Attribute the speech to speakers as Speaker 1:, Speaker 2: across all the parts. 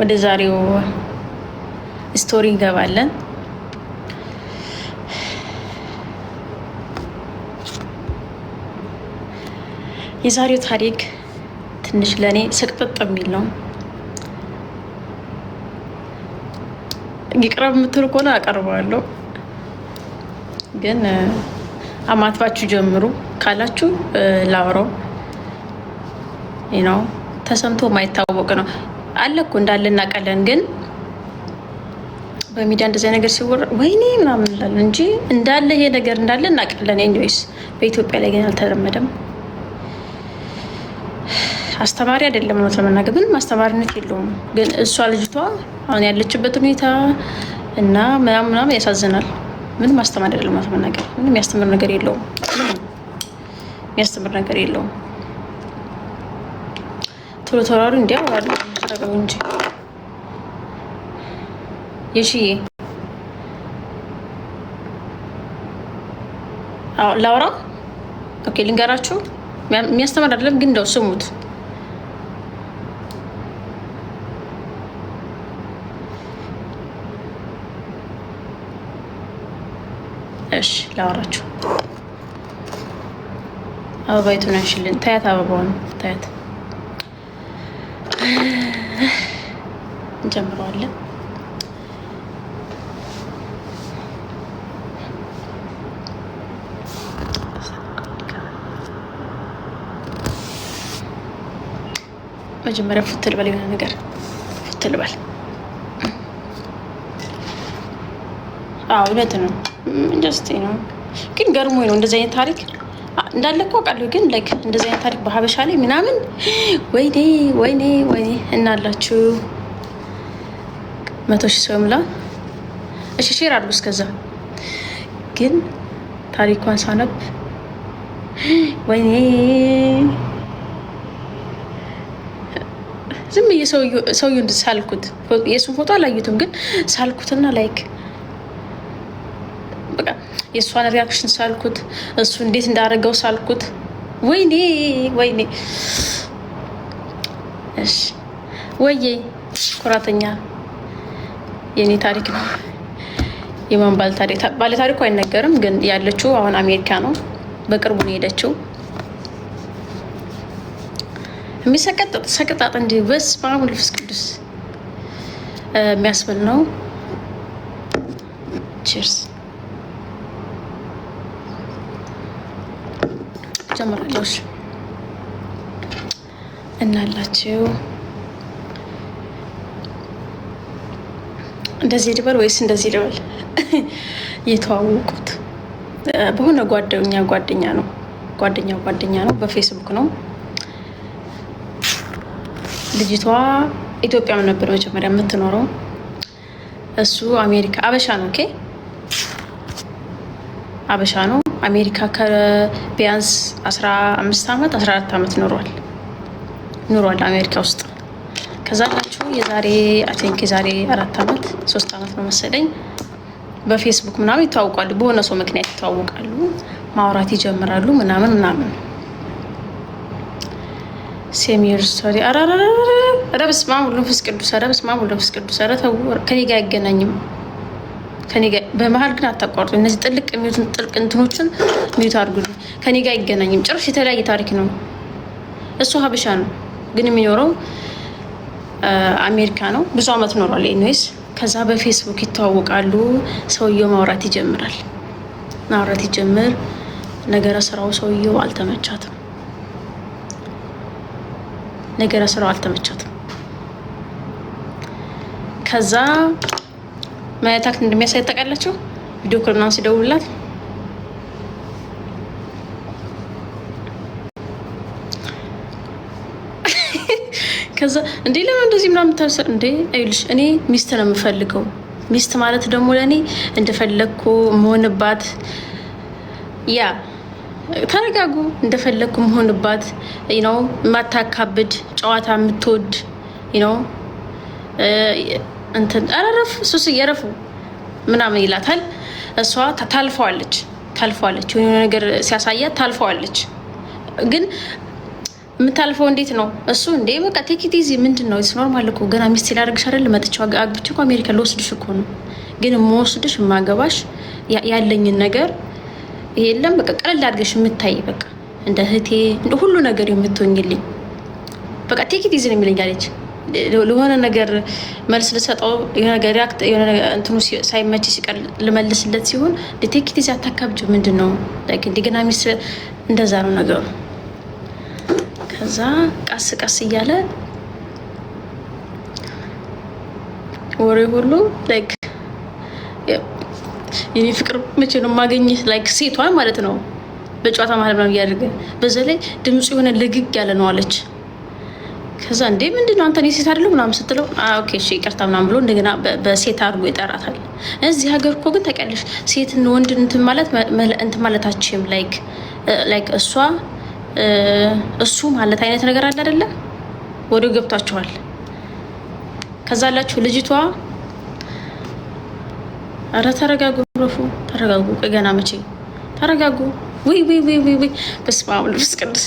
Speaker 1: ወደ ዛሬው ስቶሪ እንገባለን። የዛሬው ታሪክ ትንሽ ለእኔ ስቅጥጥ የሚል ነው። ይቅረብ የምትሉ ከሆነ አቀርበዋለሁ፣ ግን አማትባችሁ ጀምሩ ካላችሁ ላውራው ነው። ተሰምቶ ማይታወቅ ነው አለ እኮ እንዳለ እናውቃለን፣ ግን በሚዲያ እንደዚያ ነገር ሲወራ ወይኔ ምናምን እንላለን እንጂ እንዳለ ይሄ ነገር እንዳለ እናውቃለን። ኤኒዌይስ በኢትዮጵያ ላይ ግን አልተለመደም። አስተማሪ አይደለም ነው ለመናገር፣ ምንም አስተማሪነት የለውም። ግን እሷ ልጅቷ አሁን ያለችበት ሁኔታ እና ምናምን ያሳዝናል። ምንም አስተማሪ አይደለም ነው ለመናገር፣ ምንም ያስተምር ነገር የለውም። ምንም የሚያስተምር ነገር የለውም። ቶሎ ተወራሩ እንዲያው አሉ ተረጋጉ እንጂ የሺዬ ላውራ። ኦኬ ልንገራችሁ፣ የሚያስተምር አይደለም ግን እንደው ስሙት። እሺ ላወራችሁ። አበባይቱን አንሽልን። ታያት፣ አበባውን ታያት። እንጀምረዋለን። መጀመሪያ ፉትል በል፣ የሆነ ነገር ፉትል በል። እውነት ነው ጀስት ነው። ግን ገርሞኝ ነው እንደዚህ አይነት ታሪክ እንዳለ እኮ አውቃለሁ። ግን ላይክ እንደዚህ አይነት ታሪክ በሀበሻ ላይ ምናምን ወይኔ ወይኔ ወይኔ እናላችሁ 100,000 ሰው ምላ። እሺ ሼር አድርጉ። እስከዛ ግን ታሪኳን ሳነብ ወይኔ ዝም ሰውዬው ሳልኩት፣ የእሱን ፎቶ አላዩትም፣ ግን ሳልኩትና ላይክ በቃ የእሷን ሪያክሽን ሳልኩት፣ እሱ እንዴት እንዳደረገው ሳልኩት። ወይኔ ወይኔ። እሺ ወይዬ ኩራተኛ የኔ ታሪክ ነው። የማን ባለ ታሪኩ አይነገርም፣ ግን ያለችው አሁን አሜሪካ ነው። በቅርቡ ነው የሄደችው። የሚሰቀጥጥ ሰቅጣጥ እንዲ በስመ አብ ወመንፈስ ቅዱስ የሚያስብል ነው። ቺርስ ጀምራለሽ እናላችሁ። እንደዚህ ልበል ወይስ እንደዚህ ልበል? የተዋወቁት በሆነ ጓደኛ ነው። በፌስቡክ ነው። ልጅቷ ኢትዮጵያ ነበር መጀመሪያ የምትኖረው። እሱ አሜሪካ አበሻ ነው። ኦኬ አበሻ ነው። አሜሪካ ከቢያንስ 15 ዓመት 14 ዓመት ኖሯል አሜሪካ ውስጥ። ከዛ ናቸው የዛሬ 4 ዓመት 3 ዓመት ነው መሰለኝ በፌስቡክ ምናምን ይተዋወቃሉ። በሆነ ሰው ምክንያት ይተዋወቃሉ፣ ማውራት ይጀምራሉ ምናምን። ሴሚር ስቶሪ ኧረ በስመ አብ ወወልድ ወመንፈስ ቅዱስ። ኧረ በስመ አብ ወወልድ ወመንፈስ ቅዱስ። ኧረ ተው፣ ከኔ ጋር አይገናኝም። በመሀል ግን አታቋርጡ። እነዚህ ጥልቅ የሚሉትን ጥልቅ እንትኖችን ሚዩት አድርጉልኝ። ከኔ ጋር አይገናኝም። ጭራሽ የተለያየ ታሪክ ነው። እሱ ሀበሻ ነው ግን የሚኖረው አሜሪካ ነው። ብዙ አመት ኖሯል። ኤኒዌይስ ከዛ በፌስቡክ ይተዋወቃሉ። ሰውየው ማውራት ይጀምር። ነገረ ስራው ሰውየው አልተመቻትም። ከዛ ማየታክት እንደሚያሳይ ታውቃላችሁ። ቪዲዮ ኮል ምናምን ሲደውልላት ከዛ እንዴ ለምን እንደዚህ ምናምን ታሰር እንዴ? አይልሽ እኔ ሚስት ነው የምፈልገው። ሚስት ማለት ደግሞ ለእኔ እንደፈለግኩ መሆንባት፣ ያ ተረጋጉ፣ እንደፈለግኩ መሆንባት ነው፣ የማታካብድ ጨዋታ የምትወድ ነው እንትን አረፍ ሱስ እየረፉ ምናምን ይላታል። እሷ ታልፈዋለች። የሆነ ነገር ሲያሳያት ታልፈዋለች። ግን የምታልፈው እንዴት ነው እሱ እንዴ? በቃ ቴክ ኢት ኢዚ ምንድን ነው? ኢትስ ኖርማል እኮ ገና ሚስት ላደርግሽ አይደል? መጥቻው አግብቼ እኮ አሜሪካ ልወስድሽ እኮ ነው። ግን የምወስድሽ የማገባሽ ያለኝን ነገር የለም በቃ ቀለል አድርገሽ የምታይ በቃ እንደ እህቴ እንደ ሁሉ ነገር የምትሆኝልኝ በቃ ቴክ ኢት ኢዚ ነው የሚለኝ አለች። ለሆነ ነገር መልስ ልሰጠው የሆነ ነገር ያክት የሆነ እንትኑ ሳይመች ሲቀር ልመልስለት ሲሆን ቴክ ኢት ኢዚ አታካብጁ ምንድን ነው ላይክ እንደገና ሚስት እንደዛ ነው ነገሩ። ከዛ ቀስ ቀስ እያለ ወሬ ሁሉ ላይክ የኔ ፍቅር መቼ ነው ማገኘት ላይክ ሴቷን ማለት ነው በጨዋታ ማለት ነው እያደረገ በዛ ላይ ድምፁ የሆነ ልግግ ያለ ነው አለች። ከዛ እንዴ ምንድነው አንተ ሴት አይደለም ምናምን ስትለው ኦኬ እሺ ይቅርታ ምናምን ብሎ እንደገና በሴት አድርጎ ይጠራታል። እዚህ ሀገር እኮ ግን ታውቂያለሽ ሴትን ወንድ እንትን ማለታችም ላይክ እሱ ማለት አይነት ነገር አለ አይደለ? ወደ ገብታችኋል። ከዛ አላችሁ ልጅቷ አረ ተረጋጉ፣ ረፉ ተረጋጉ። ገና መቼ ተረጋጉ? ወይ በስመ አብ ወመንፈስ ቅዱስ።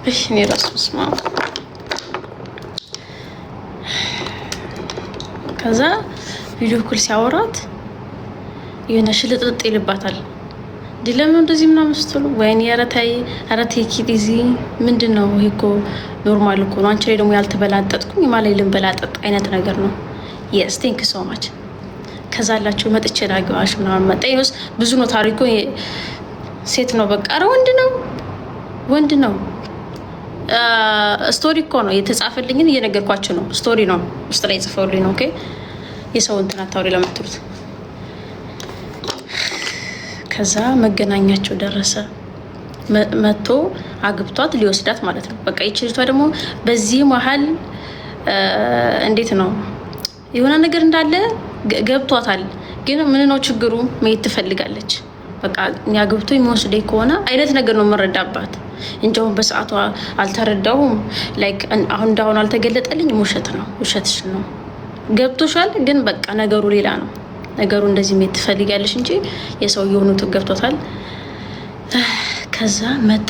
Speaker 1: እሺ እኔ ራሱ በስመ አብ። ከዛ ቪዲዮ ኩል ሲያወራት የሆነ ሽልጥጥ ይልባታል። ለምን እንደዚህ ምናምን ስትሉ ወይኔ ኧረ ቴክ ኢት ኢዚ ምንድን ነው ይሄ እኮ ኖርማል እኮ ነው። አንቺ ላይ ደግሞ ያልተበላጠጥኩኝ ማላይ ልንበላጠጥ አይነት ነገር ነው። የስ ቴንክ ሶ ማች። ከዛ አላችሁ መጥቼ ላግባሽ ምናምን መጣ። ይኸውስ ብዙ ነው ታሪኩ። ሴት ነው በቃ ኧረ ወንድ ነው ስቶሪ እኮ ነው የተጻፈልኝን እየነገርኳችሁ ነው። ስቶሪ ነው ውስጥ ላይ ጽፈውልኝ ነው። ኦኬ የሰው እንትን አታውሪ ለምትሉት ከዛ መገናኛቸው ደረሰ። መጥቶ አግብቷት ሊወስዳት ማለት ነው። በቃ ይችልቷ ደግሞ በዚህ መሀል እንዴት ነው የሆነ ነገር እንዳለ ገብቷታል። ግን ምን ነው ችግሩ? መሄድ ትፈልጋለች። በቃ ያግብቶ የሚወስደኝ ከሆነ አይነት ነገር ነው መረዳባት እንጂ አሁን በሰዓቷ አልተረዳሁም። ላይክ አሁን እንዳሁን አልተገለጠልኝም። ውሸትሽ ነው ገብቶሻል። ግን በቃ ነገሩ ሌላ ነው። ነገሩ እንደዚህ መሄድ ትፈልጋለሽ እንጂ የሰው የሆኑት ገብቶታል። ከዛ መጣ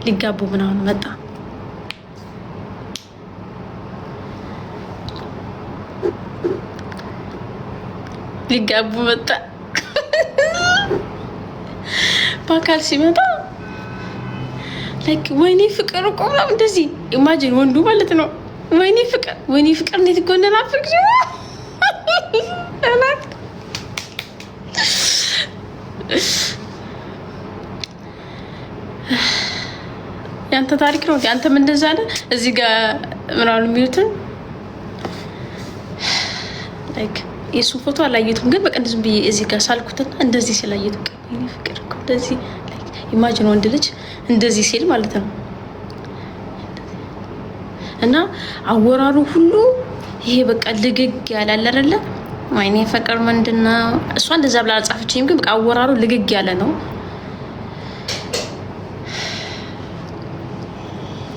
Speaker 1: ሊጋቡ ምናምን መጣ። በአካል ሲመጣ ላይክ ወይኔ ፍቅር እኮ ምናምን እንደዚህ ኢማጂን ወንዱ ማለት ነው። ወይኔ ፍቅር እንዴት እኮ እንደናፍቅ ያንተ ታሪክ ነው። ያንተ ምን እንደዛ አለ እዚህ ጋር ምናምን የሚሉትን ላይክ የሱ ፎቶ አላየሁትም፣ ግን በቃ ዝም ብዬ እዚህ ጋር ሳልኩትና እንደዚህ ስላየሁት በቃ ወይኔ ፍቅር እኮ እንደዚህ ላይክ ኢማጂን ወንድ ልጅ እንደዚህ ሲል ማለት ነው። እና አወራሩ ሁሉ ይሄ በቃ ልግግ ያለ አይደለ? ወይኔ ፍቅር ምንድነው? እሷ እንደዛ ብላ አልጻፈችኝም፣ ግን በቃ አወራሩ ልግግ ያለ ነው።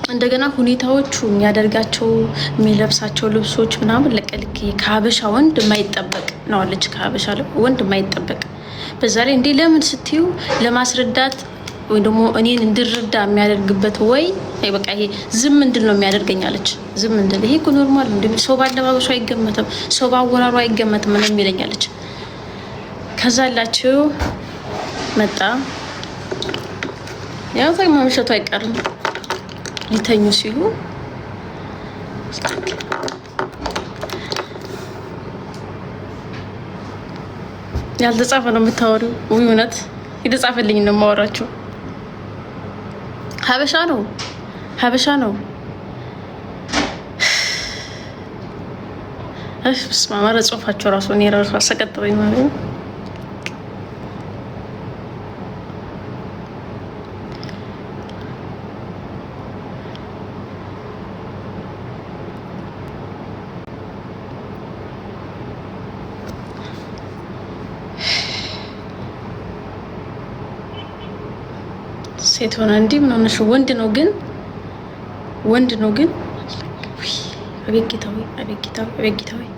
Speaker 1: እንደገና ሁኔታዎቹ የሚያደርጋቸው የሚለብሳቸው ልብሶች ምናምን ለቀልክ ከሀበሻ ወንድ የማይጠበቅ ነው አለች። ከሀበሻ ወንድ የማይጠበቅ በዛ ላይ እንዴ ለምን ስትዩ ለማስረዳት ወይ ደግሞ እኔን እንድረዳ የሚያደርግበት ወይ በቃ ይሄ ዝም እንድል ነው የሚያደርገኛለች። ዝም እንድል ይሄ እኮ ኖርማል ነው። ሰው ባለባበሱ አይገመትም፣ ሰው ባወራሩ አይገመትም ነው የሚለኛለች። ከዛ አላችሁ መጣ። ያው ታይም ማምሸቱ አይቀርም። ሊተኙ ሲሉ ያልተጻፈ ነው የምታወሪው? ወይ እውነት የተጻፈልኝ ነው የማወራቸው። ሀበሻ ነው። በስመ አብ ኧረ ጽሁፋቸው ራሱ እኔ ራሱ አሰቀጥበኝ ማለት ነው። ሴት ሆነ እንዲህ ምን ሆነሽ? ወንድ ነው ግን አቤት ጌታዊ